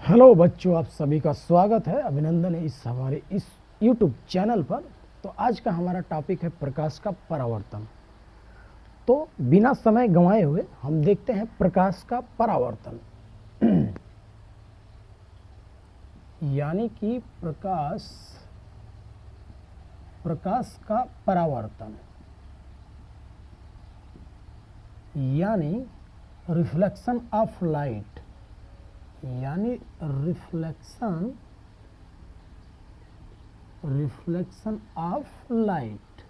Hello बच्चों, आप सभी का स्वागत है, अभिनंदन है इस हमारे इस YouTube चैनल पर। तो आज का हमारा टॉपिक है प्रकाश का परावर्तन। तो बिना समय गंवाए हुए हम देखते हैं प्रकाश का परावर्तन। यानी कि प्रकाश का परावर्तन यानी रिफ्लेक्शन ऑफ लाइट, यानी रिफ्लेक्शन ऑफ लाइट।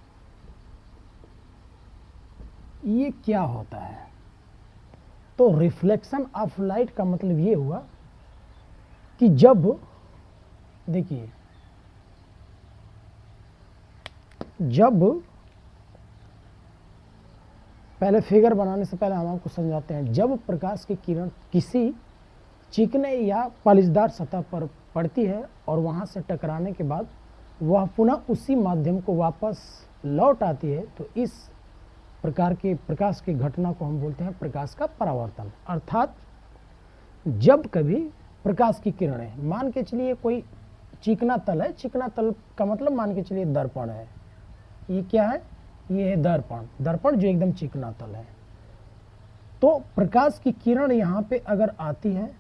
ये क्या होता है? तो रिफ्लेक्शन ऑफ लाइट का मतलब ये हुआ कि जब देखिए, जब पहले फिगर बनाने से पहले हम आपको समझाते हैं। जब प्रकाश की किरण किसी चिकने या पालिशदार सतह पर पड़ती है और वहां से टकराने के बाद वह पुनः उसी माध्यम को वापस लौट आती है, तो इस प्रकार के प्रकाश की घटना को हम बोलते हैं प्रकाश का परावर्तन। अर्थात जब कभी प्रकाश की किरणें, मान के चलिए कोई चिकना तल है, चिकना तल का मतलब मान के चलिए दर्पण है। ये क्या है? ये है दर्पण जो एकदम चिकना तल है। तो प्रकाश की किरण यहां पे अगर आती है,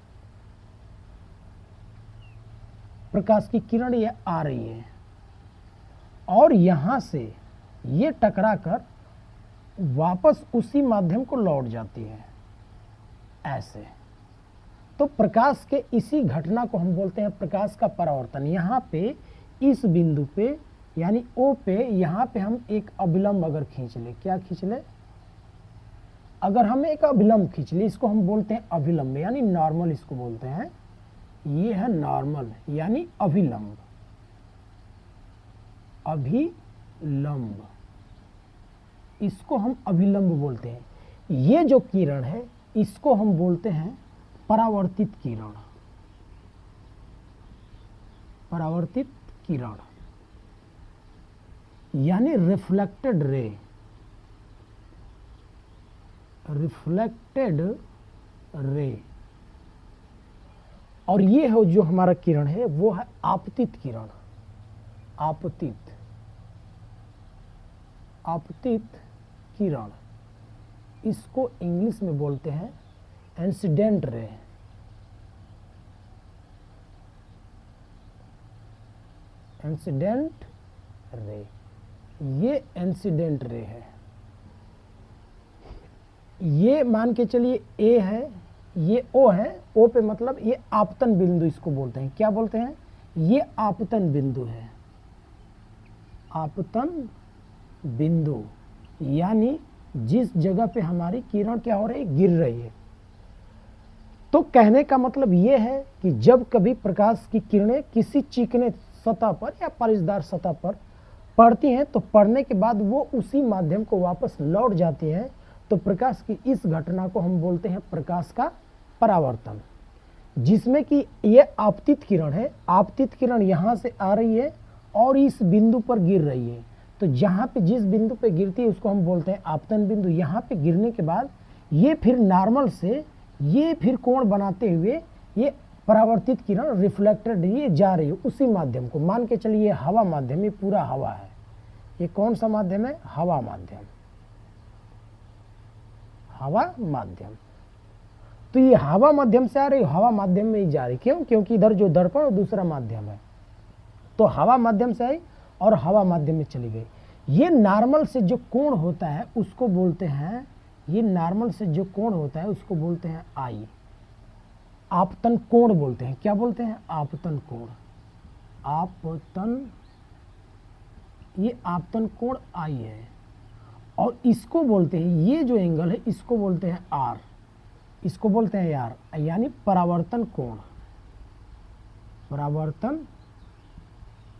प्रकाश की किरण ये आ रही है और यहां से ये टकराकर वापस उसी माध्यम को लौट जाती है, ऐसे। तो प्रकाश के इसी घटना को हम बोलते हैं प्रकाश का परावर्तन। यहाँ पे इस बिंदु पे यानी O पे, यहाँ पे हम एक अभिलंब अगर खींच ले, क्या खींच ले? अगर हम एक अभिलंब खींच ले, इसको हम बोलते हैं अभिलंब यानी नॉर्मल, इसको बोलते हैं। ये है नॉर्मल यानी अभिलंब, अभिलंब, इसको हम अभिलंब बोलते हैं। ये जो किरण है इसको हम बोलते हैं परावर्तित किरण, परावर्तित किरण यानी रिफ्लेक्टेड रे, रिफ्लेक्टेड रे। और ये है जो हमारा किरण है वो है आपतित किरण, आपतित, आपतित किरण। इसको इंग्लिश में बोलते हैं इंसिडेंट रे, इंसिडेंट रे। ये इंसिडेंट रे है। ये मान के चलिए ए है, ये O है। O पे मतलब ये आपतन बिंदु इसको बोलते हैं। क्या बोलते हैं? ये आपतन बिंदु है, आपतन बिंदु यानी जिस जगह पे हमारी किरण क्या हो रही है? गिर रही है। तो कहने का मतलब ये है कि जब कभी प्रकाश की किरणें किसी चिकने सतह पर या पालिशदार सतह पर पड़ती हैं, तो पड़ने के बाद वो उसी माध्यम को वापस लौट जाती हैं। तो प्रकाश की इस घटना को हम बोलते हैं प्रकाश का परावर्तन, जिसमें कि ये आपतित किरण है। आपतित किरण यहाँ से आ रही है और इस बिंदु पर गिर रही है। तो जहाँ पे जिस बिंदु पे गिरती है उसको हम बोलते हैं आपतन बिंदु। यहाँ पे गिरने के बाद ये फिर नॉर्मल से ये फिर कोण बनाते हुए ये परावर्तित किरण रिफ्लेक्टेड ये जा रही है उसी माध्यम को। मान के चलिए ये हवा माध्यम, ये पूरा हवा है। ये कौन सा माध्यम है? हवा माध्यम, हवा माध्यम। तो ये हवा माध्यम से आ रही, हवा माध्यम में ही जा रही। क्यों? क्योंकि इधर जो दर्पण और दूसरा माध्यम है, तो हवा माध्यम से आई और हवा माध्यम में चली गई। ये नॉर्मल से जो कोण होता है उसको बोलते हैं, ये नॉर्मल से जो कोण होता है उसको बोलते हैं आई, आपतन कोण बोलते हैं। क्या बोलते हैं? आपतन कोण, आपतन, ये आपतन कोण आई है। और इसको बोलते हैं, ये जो एंगल है इसको बोलते हैं आर, इसको बोलते हैं यार, यानी परावर्तन कोण, परावर्तन,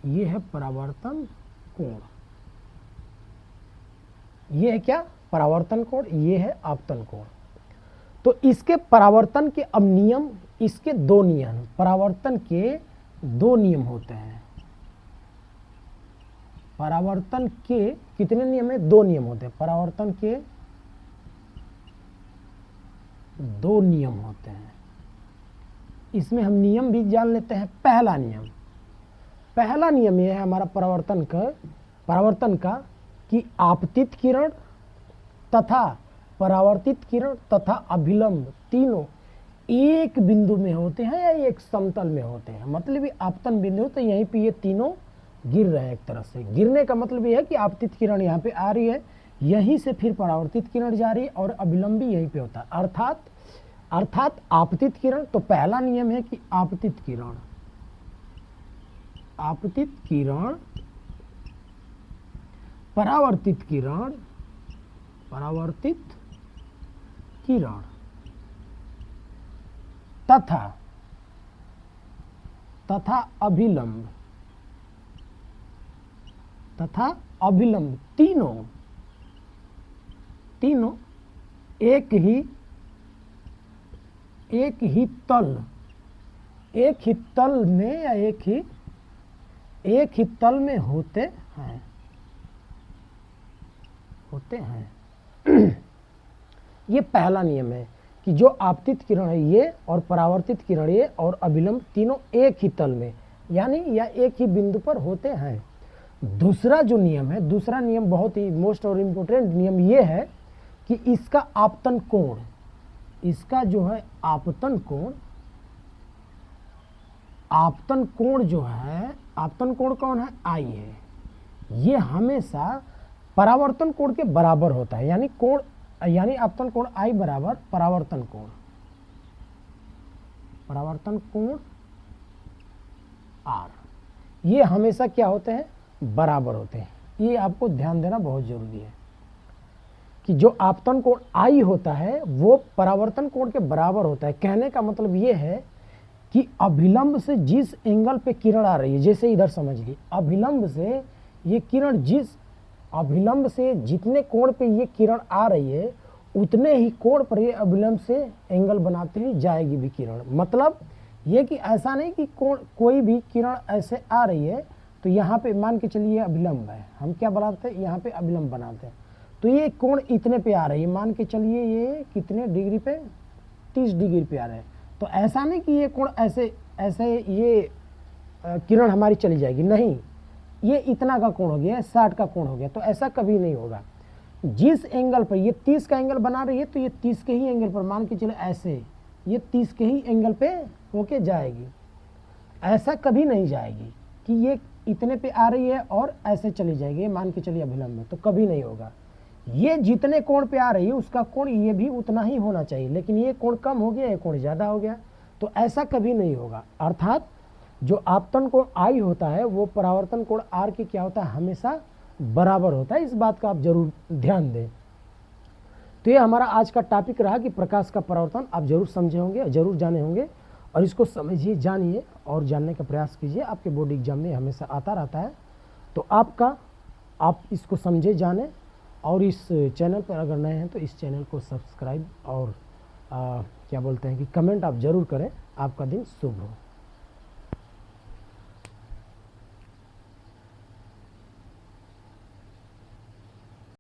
ये है परावर्तन कोण। ये है क्या? परावर्तन कोण। ये है आपतन कोण। तो इसके परावर्तन के अब नियम, इसके दो नियम, परावर्तन के दो नियम होते हैं। परावर्तन के कितने नियम है? दो नियम होते हैं। परावर्तन के दो नियम होते हैं। इसमें हम नियम भी जान लेते हैं। पहला नियम यह है हमारा परावर्तन का कि आपतित किरण तथा परावर्तित किरण तथा अभिलंब तीनों एक बिंदु में होते हैं या एक समतल में होते हैं। मतलब ये आपतन बिंदु तो यहीं पे ये तीनों गिर रहे हैं। एक तरह से गिरने का मतलब ये है कि आपतित किरण यहाँ पे आ रही है, यहीं से फिर परावर्तित किरण जा रही है और अभिलंब भी यहीं पे होता है, अर्थात आपतित किरण। तो पहला नियम है कि आपतित किरण परावर्तित किरण तथा अभिलंब तीनों एक ही तल में या एक ही तल में होते हैं। ये पहला नियम है कि जो आपतित किरण है ये और परावर्तित किरण ये और अभिलंब तीनों एक ही तल में यानी या एक ही बिंदु पर होते हैं। दूसरा नियम बहुत ही मोस्ट और इम्पोर्टेंट नियम ये है कि इसका आपतन कोण, इसका जो है आपतन कोण कौन है? आई है। ये हमेशा परावर्तन कोण के बराबर होता है, यानी आपतन कोण आई बराबर परावर्तन कोण आर, ये हमेशा क्या होते हैं? बराबर होते हैं। ये आपको ध्यान देना बहुत जरूरी है कि जो आपतन कोण आई होता है वो परावर्तन कोण के बराबर होता है। कहने का मतलब ये है कि अभिलंब से जिस एंगल पे किरण आ रही है, जैसे इधर समझिए, अभिलंब से ये किरण अभिलंब से जितने कोण पे ये किरण आ रही है उतने ही कोण पर ये अभिलंब से एंगल बनाते ही जाएगी भी किरण। मतलब ये कि ऐसा नहीं कि कोई भी किरण ऐसे आ रही है तो यहाँ पे मान के चलिए अभिलंब है, हम क्या बनाते हैं? यहाँ पे अभिलंब बनाते हैं। तो ये कोण इतने पे आ रही है, मान के चलिए ये कितने डिग्री पे? 30 डिग्री पे आ रहे हैं। तो ऐसा नहीं कि ये कोण ऐसे ये किरण हमारी चली जाएगी, नहीं, ये इतना का कोण हो गया, 60 का कोण हो गया, तो ऐसा कभी नहीं होगा। जिस एंगल पर ये 30 का एंगल बना रही है तो ये 30 के ही एंगल पर मान के चले ऐसे ये 30 के ही एंगल पे होके जाएगी। ऐसा कभी नहीं जाएगी कि ये इतने पे आ रही है और ऐसे चली जाएगी, मान के चलिए अभिलंब में, तो कभी नहीं होगा। ये जितने कोण पे आ रही है उसका कोण ये भी उतना ही होना चाहिए, लेकिन ये कोण कम हो गया, ये कोण ज़्यादा हो गया, तो ऐसा कभी नहीं होगा। अर्थात जो आपतन कोण आई होता है वो परावर्तन कोण आर की क्या होता है? हमेशा बराबर होता है। इस बात का आप जरूर ध्यान दें। तो ये हमारा आज का टॉपिक रहा कि प्रकाश का परावर्तन आप जरूर समझे होंगे, जरूर जाने होंगे, और इसको समझिए, जानिए और जानने का प्रयास कीजिए। आपके बोर्ड एग्जाम में हमेशा आता रहता है, तो आप इसको समझे, जाने, और इस चैनल पर अगर नए हैं तो इस चैनल को सब्सक्राइब और क्या बोलते हैं कि कमेंट आप जरूर करें। आपका दिन शुभ हो।